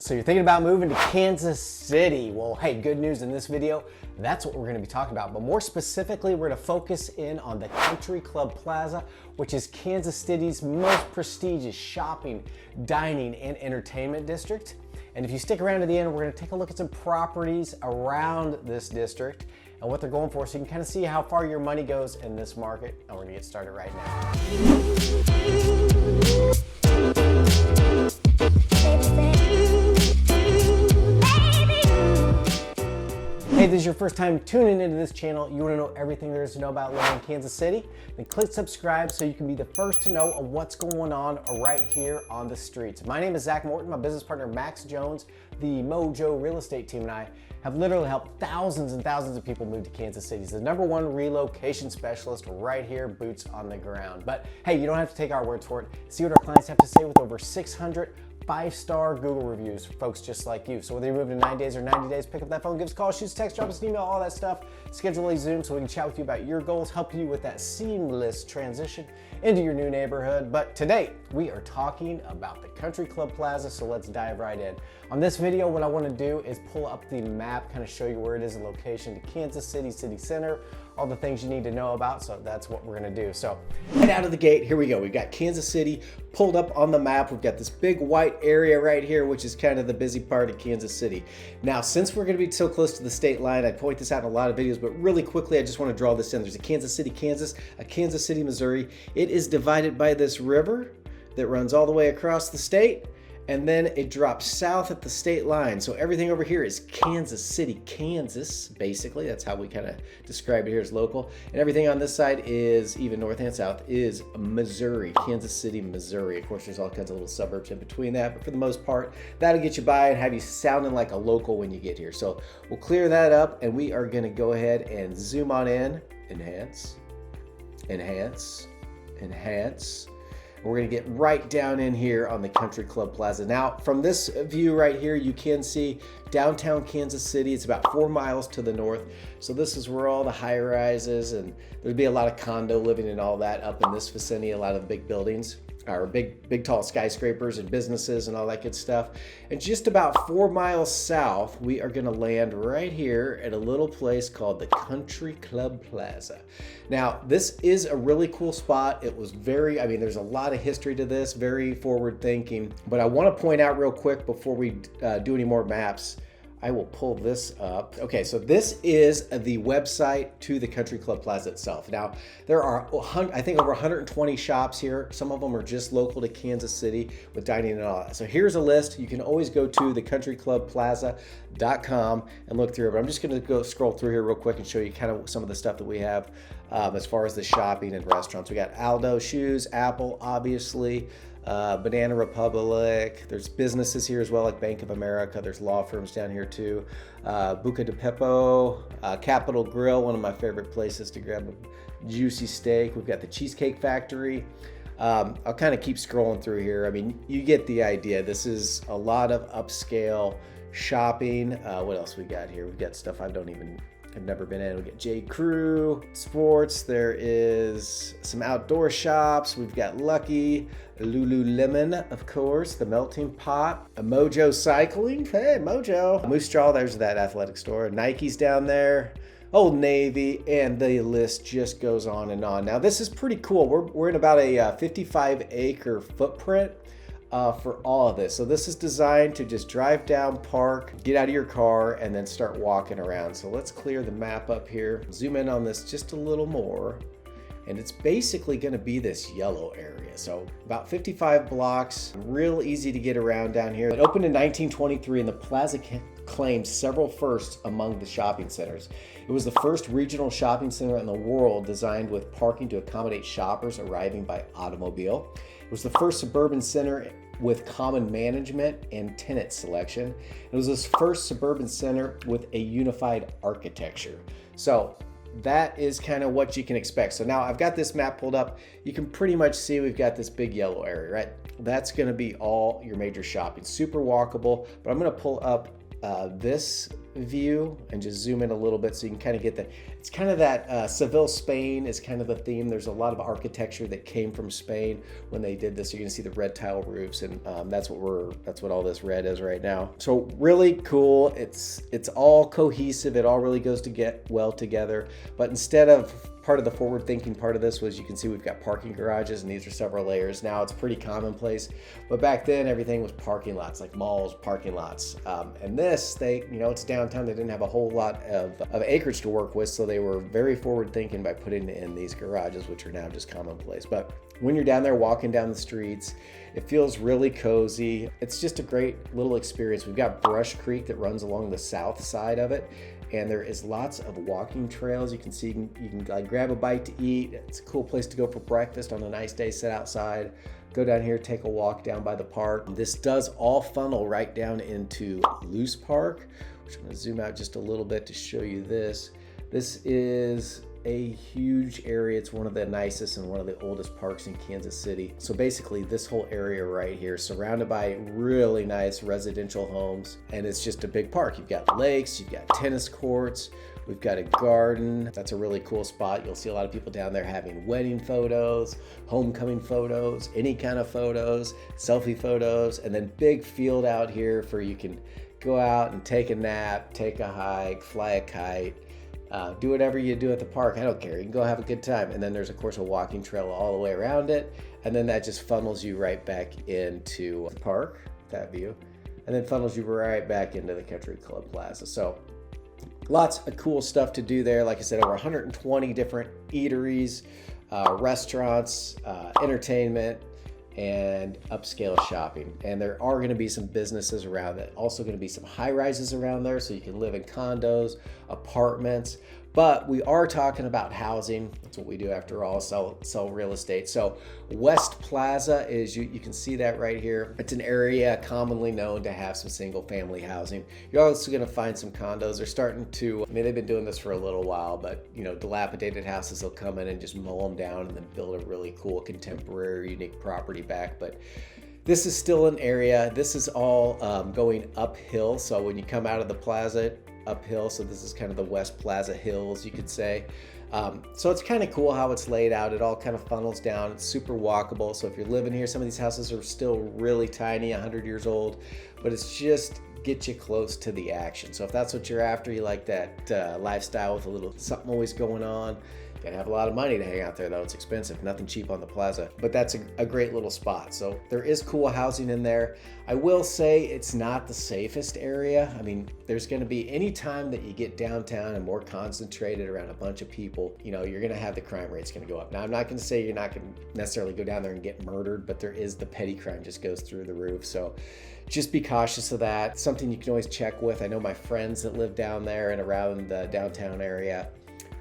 So you're thinking about moving to Kansas City. Well, hey, good news in this video. That's what we're gonna be talking about. But more specifically, we're gonna focus in on the Country Club Plaza, which is Kansas City's most prestigious shopping, dining, and entertainment district. And if you stick around to the end, we're gonna take a look at some properties around this district and what they're going for, so you can kind of see how far your money goes in this market. And we're gonna get started right now. Hey, this is your first time tuning into this channel. You want to know everything there is to know about living in Kansas City? Then click subscribe so you can be the first to know what's going on right here on the streets. My name is Zach Morton. My business partner Max Jones, the Mojo Real Estate team, and I have literally helped thousands and thousands of people move to Kansas City. He's the #1 relocation specialist right here, boots on the ground. But hey, you don't have to take our words for it. See what our clients have to say with over 600 5-star Google reviews for folks just like you. So whether you're moving in 9 days or 90 days, pick up that phone, give us a call, shoot us a text, drop us an email, all that stuff. Schedule a Zoom so we can chat with you about your goals, help you with that seamless transition into your new neighborhood. But today, we are talking about the Country Club Plaza, so let's dive right in. On this video, what I want to do is pull up the map, kind of show you where it is in location to Kansas City City Center, all the things you need to know about, so that's what we're going to do. So right out of the gate, here we go. We've got Kansas City pulled up on the map. We've got this big white area right here, which is kind of the busy part of Kansas City. Now, since we're going to be so close to the state line, I point this out in a lot of videos, but really quickly, I just want to draw this in. There's a Kansas City, Kansas, a Kansas City, Missouri. It is divided by this river that runs all the way across the state, and then it drops south at the state line. So everything over here is Kansas City, Kansas, basically. That's how we kind of describe it here as local. And everything on this side is, even north and south, is Missouri, Kansas City, Missouri. Of course, there's all kinds of little suburbs in between that, but for the most part, that'll get you by and have you sounding like a local when you get here. So we'll clear that up, and we are gonna go ahead and zoom on in, enhance, enhance, enhance. We're gonna get right down in here on the Country Club Plaza. Now, from this view right here, you can see downtown Kansas City. It's about 4 miles to the north. So this is where all the high rises, and there'd be a lot of condo living and all that up in this vicinity, a lot of the big buildings, or big tall skyscrapers and businesses and all that good stuff. And just about 4 miles south, we are gonna land right here at a little place called the Country Club Plaza. Now, this is a really cool spot. It was there's a lot of history to this, very forward thinking, but I wanna point out real quick before we do any more maps, I will pull this up. Okay, so this is the website to the Country Club Plaza itself. Now, there are, I think, over 120 shops here. Some of them are just local to Kansas City with dining and all that. So here's a list. You can always go to thecountryclubplaza.com and look through it. But I'm just gonna go scroll through here real quick and show you kind of some of the stuff that we have as far as the shopping and restaurants. We got Aldo Shoes, Apple, obviously, Banana Republic. There's businesses here as well, like Bank of America. There's law firms down here too. Buca de Beppo, Capitol Grill, one of my favorite places to grab a juicy steak. We've got the Cheesecake Factory. I'll kind of keep scrolling through here. I mean, you get the idea. This is a lot of upscale shopping. What else we got here? We've got stuff I've never been in. We got J. Crew Sports. There is some outdoor shops. We've got Lucky, Lululemon, of course, the Melting Pot, a Mojo Cycling. Hey, Mojo. Moose Straw, there's that athletic store. Nike's down there. Old Navy, and the list just goes on and on. Now, this is pretty cool. We're in about a 55-acre footprint for all of this. So this is designed to just drive down, park, get out of your car, and then start walking around. So let's clear the map up here, zoom in on this just a little more, and it's basically going to be this yellow area. So about 55 blocks, real easy to get around down here. It opened in 1923, and the plaza claimed several firsts among the shopping centers. It was the first regional shopping center in the world designed with parking to accommodate shoppers arriving by automobile. It was the first suburban center with common management and tenant selection. It was the first suburban center with a unified architecture. So that is kind of what you can expect. So now I've got this map pulled up. You can pretty much see we've got this big yellow area, right? That's gonna be all your major shopping. Super walkable, but I'm gonna pull up this view and just zoom in a little bit so you can kind of get that. It's kind of that Seville, Spain is kind of the theme. There's a lot of architecture that came from Spain when they did this. You're gonna see the red tile roofs, and that's what all this red is right now. So really cool. It's all cohesive. It all really goes to get well together. But instead of part of the forward thinking part of this was, you can see we've got parking garages, and these are several layers. Now it's pretty commonplace, but back then everything was parking lots, like malls, parking lots. And this, it's downtown. They didn't have a whole lot of acreage to work with, so they were very forward thinking by putting in these garages, which are now just commonplace. But when you're down there walking down the streets, it feels really cozy. It's just a great little experience. We've got Brush Creek that runs along the south side of it, and there is lots of walking trails. You can see, you can like grab a bite to eat. It's a cool place to go for breakfast on a nice day, sit outside, go down here, take a walk down by the park. This does all funnel right down into Loose Park, which I'm gonna zoom out just a little bit to show you this. This is a huge area. It's one of the nicest and one of the oldest parks in Kansas City. So basically this whole area right here, surrounded by really nice residential homes, and it's just a big park. You've got lakes, you've got tennis courts, we've got a garden. That's a really cool spot. You'll see a lot of people down there having wedding photos, homecoming photos, any kind of photos, selfie photos, and then big field out here for you can go out and take a nap, take a hike, fly a kite, do whatever you do at the park. I don't care. You can go have a good time. And then there's, of course, a walking trail all the way around it. And then that just funnels you right back into the park, that view, and then funnels you right back into the Country Club Plaza. So lots of cool stuff to do there. Like I said, over 120 different eateries, restaurants, entertainment, and upscale shopping. And there are going to be some businesses around it. Also going to be some high rises around there, so you can live in condos, apartments. But we are talking about housing. That's what we do after all, sell real estate. So West Plaza is, you can see that right here. It's an area commonly known to have some single family housing. You're also gonna find some condos. They're starting to, they've been doing this for a little while, but dilapidated houses will come in and just mow them down and then build a really cool contemporary unique property back. But this is still an area. This is all going uphill. So when you come out of the plaza, uphill, so this is kind of the West Plaza Hills, you could say. So it's kind of cool how it's laid out. It all kind of funnels down. It's super walkable. So if you're living here, some of these houses are still really tiny, 100 years old, but it's just get you close to the action. So if that's what you're after, you like that lifestyle with a little something always going on. You gotta have a lot of money to hang out there though. It's expensive, nothing cheap on the plaza, but that's a great little spot. So there is cool housing in there. I will say it's not the safest area. There's gonna be, any time that you get downtown and more concentrated around a bunch of people, you're gonna have the crime rate's gonna go up. Now I'm not gonna say you're not gonna necessarily go down there and get murdered, but there is, the petty crime just goes through the roof. So just be cautious of that. Something you can always check with. I know my friends that live down there and around the downtown area,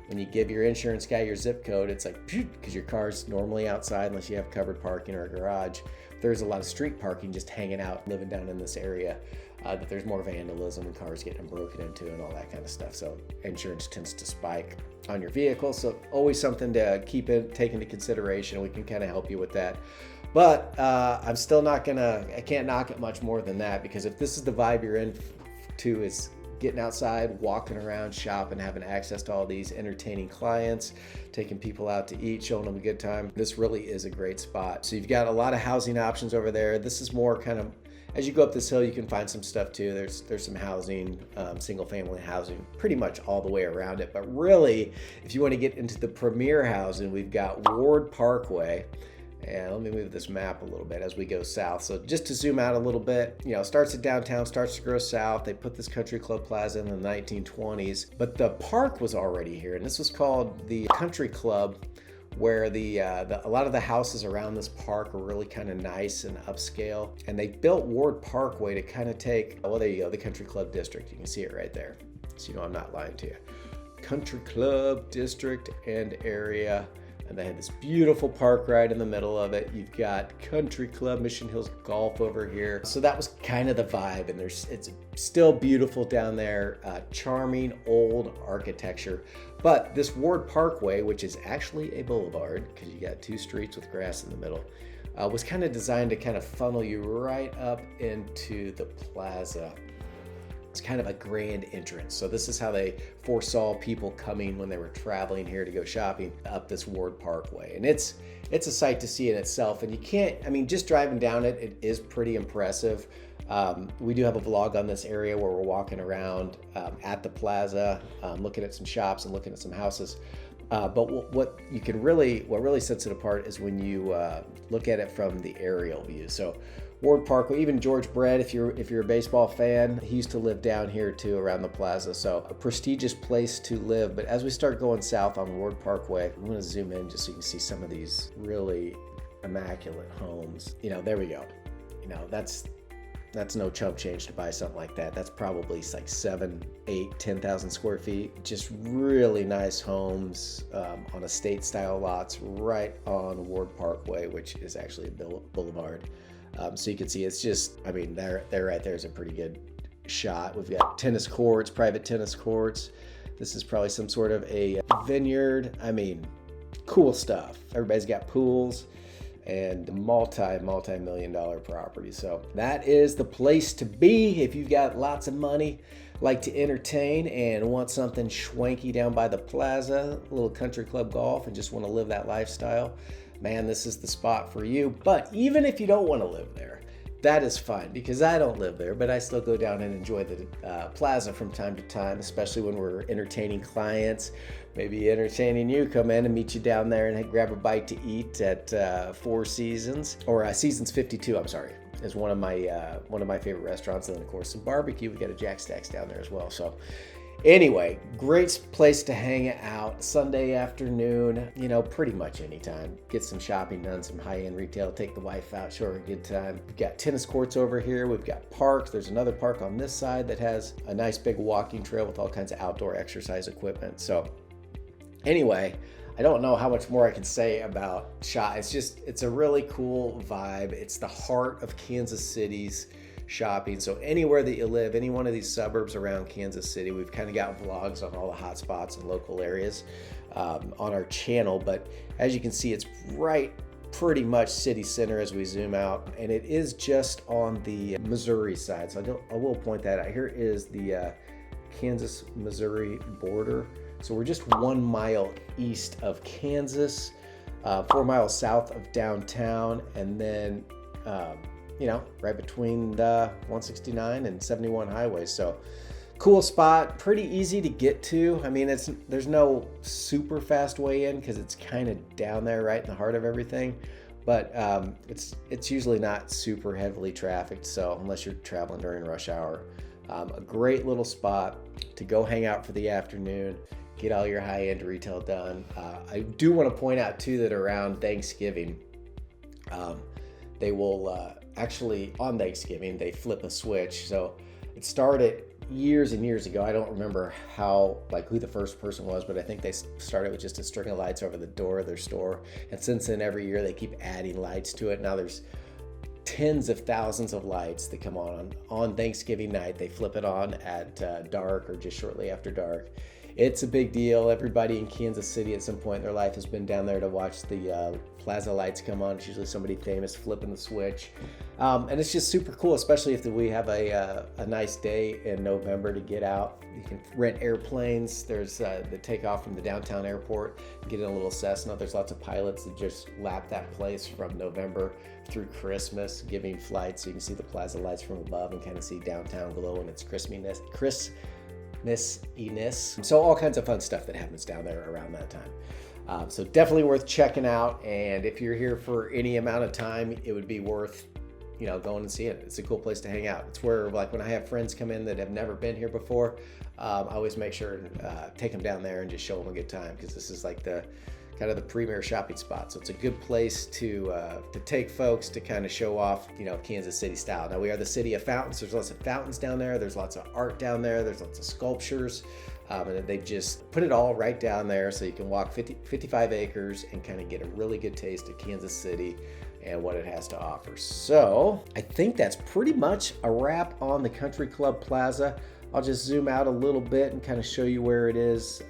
when you give your insurance guy your zip code, it's like, because your car's normally outside unless you have covered parking or a garage. There's a lot of street parking just hanging out, living down in this area, that there's more vandalism and cars getting broken into and all that kind of stuff. So insurance tends to spike on your vehicle. So always something to take into consideration. We can kind of help you with that. But I'm still I can't knock it much more than that, because if this is the vibe you're in to, is getting outside, walking around, shopping, having access to all these, entertaining clients, taking people out to eat, showing them a good time, this really is a great spot. So you've got a lot of housing options over there. This is more kind of, as you go up this hill, you can find some stuff too. There's some housing, single family housing, pretty much all the way around it. But really, if you want to get into the premier housing, we've got Ward Parkway. And let me move this map a little bit as we go south. So just to zoom out a little bit, starts at downtown, starts to grow south. They put this Country Club Plaza in the 1920s, but the park was already here, and this was called the Country Club, where a lot of the houses around this park are really kind of nice and upscale. And they built Ward Parkway to kind of take, well, there you go, the Country Club District. You can see it right there. So I'm not lying to you. Country Club District and area. And they had this beautiful park right in the middle of it. You've got Country Club, Mission Hills Golf over here. So that was kind of the vibe, and it's still beautiful down there. Charming old architecture. But this Ward Parkway, which is actually a boulevard, because you got two streets with grass in the middle, was kind of designed to kind of funnel you right up into the plaza. It's kind of a grand entrance. So this is how they foresaw people coming when they were traveling here to go shopping up this Ward Parkway. And it's a sight to see in itself. And you can't, I mean, just driving down it, it is pretty impressive. We do have a vlog on this area where we're walking around at the plaza, looking at some shops and looking at some houses. But what really sets it apart is when you look at it from the aerial view. So Ward Parkway, even George Brett, if you're a baseball fan, he used to live down here too, around the plaza. So a prestigious place to live. But as we start going south on Ward Parkway, I'm going to zoom in just so you can see some of these really immaculate homes. You know, there we go. You know, that's no chump change to buy something like that. That's probably like 7, 8, 10,000 square feet. Just really nice homes on estate style lots right on Ward Parkway, which is actually a boulevard. So you can see it's just, I mean, there right there is a pretty good shot. We've got tennis courts, private tennis courts. This is probably some sort of a vineyard. I mean, cool stuff. Everybody's got pools and multi-million-dollar property. So that is the place to be if you've got lots of money, like to entertain and want something schwanky down by the plaza, a little country club golf, and just want to live that lifestyle. Man, this is the spot for you. But even if you don't want to live there, that is fine, because I don't live there, but I still go down and enjoy the plaza from time to time, especially when we're entertaining clients, maybe entertaining you. Come in and meet you down there and grab a bite to eat at Four Seasons, or Seasons 52, I'm sorry, is one of my favorite restaurants. And then of course some barbecue. We got a Jack Stacks down there as well. So anyway, great place to hang out Sunday afternoon, you know, pretty much anytime. Get some shopping done, some high-end retail, take the wife out, show her a good time. We've got tennis courts over here. We've got parks. There's another park on this side that has a nice big walking trail with all kinds of outdoor exercise equipment. So anyway, I don't know how much more I can say about shop. It's a really cool vibe. It's the heart of Kansas City's shopping. So anywhere that you live, any one of these suburbs around Kansas City, we've kind of got vlogs on all the hot spots and local areas on our channel. But as you can see, it's right pretty much city center as we zoom out, and it is just on the Missouri side. So I will point that out. Here is the Kansas-Missouri border. So we're just 1 mile east of Kansas, 4 miles south of downtown, and then you know, right between the 169 and 71 highways. So cool spot, pretty easy to get to. I mean, there's no super fast way in because it's kind of down there right in the heart of everything, but it's usually not super heavily trafficked. So unless you're traveling during rush hour, a great little spot to go hang out for the afternoon, get all your high-end retail done. I do want to point out too that around Thanksgiving, they will actually on Thanksgiving, they flip a switch. So it started years and years ago. I don't remember who the first person was, but I think they started with just a string of lights over the door of their store. And since then, every year they keep adding lights to it. Now there's tens of thousands of lights that come on Thanksgiving night. They flip it on at dark or just shortly after dark. It's a big deal. Everybody in Kansas City at some point in their life has been down there to watch the plaza lights come on. It's usually somebody famous flipping the switch. And it's just super cool, especially if we have a nice day in November to get out. You can rent airplanes. There's the takeoff from the downtown airport, get in a little Cessna. There's lots of pilots that just lap that place from November through Christmas, giving flights. So you can see the plaza lights from above and kind of see downtown glow in its crispiness. So all kinds of fun stuff that happens down there around that time. So definitely worth checking out. And if you're here for any amount of time, it would be worth, going and seeing it. It's a cool place to hang out. It's where, like, when I have friends come in that have never been here before, I always make sure to take them down there and just show them a good time, because this is like the kind of the premier shopping spot. So it's a good place to take folks to kind of show off, Kansas City style. Now, we are the city of fountains. There's lots of fountains down there. There's lots of art down there. There's lots of sculptures. And they've just put it all right down there so you can walk 55 acres and kind of get a really good taste of Kansas City and what it has to offer. So I think that's pretty much a wrap on the Country Club Plaza. I'll just zoom out a little bit and kind of show you where it is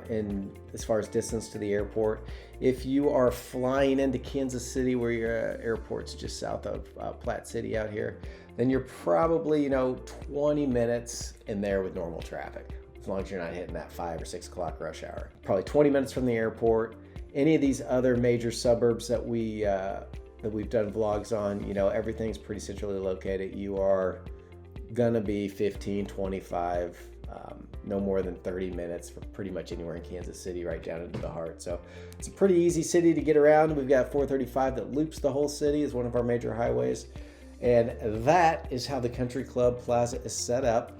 in as far as distance to the airport. If you are flying into Kansas City, where your airport's just south of Platte City out here, then you're probably 20 minutes in there with normal traffic, as long as you're not hitting that 5 or 6 o'clock rush hour. Probably 20 minutes from the airport. Any of these other major suburbs that we've done vlogs on, everything's pretty centrally located. You are gonna be 15, 25, no more than 30 minutes for pretty much anywhere in Kansas City, right down into the heart. So it's a pretty easy city to get around. We've got 435 that loops the whole city as one of our major highways. And that is how the Country Club Plaza is set up.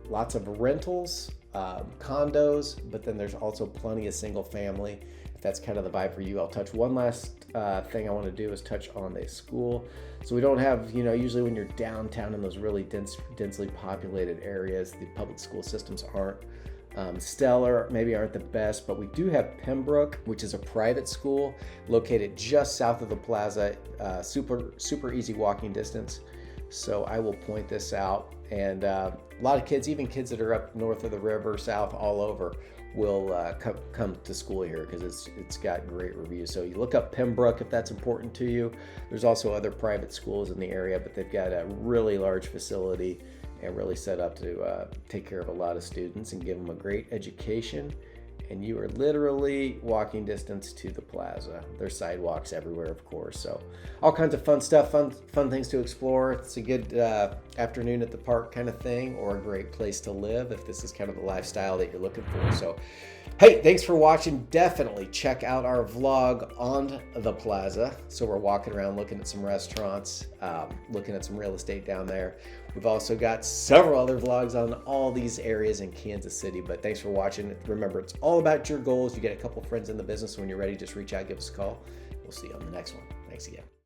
Lots of rentals, condos, but then there's also plenty of single family. If that's kind of the vibe for you, I'll touch one last thing I want to do is touch on the school. So we don't have, usually when you're downtown in those really densely populated areas, the public school systems aren't stellar, maybe aren't the best, but we do have Pembroke, which is a private school located just south of the plaza, super easy walking distance. So I will point this out, and a lot of kids, even kids that are up north of the river, south, all over, will come to school here because it's got great reviews. So you look up Pembroke if that's important to you. There's also other private schools in the area, but they've got a really large facility and really set up to take care of a lot of students and give them a great education. And you are literally walking distance to the plaza. There's sidewalks everywhere, of course. So all kinds of fun stuff, fun things to explore. It's a good afternoon at the park kind of thing, or a great place to live if this is kind of the lifestyle that you're looking for. So hey, thanks for watching. Definitely check out our vlog on the plaza. So we're walking around looking at some restaurants, looking at some real estate down there. We've also got several other vlogs on all these areas in Kansas City, but thanks for watching. Remember, it's all about your goals. You get a couple friends in the business. When you're ready, just reach out, give us a call. We'll see you on the next one. Thanks again.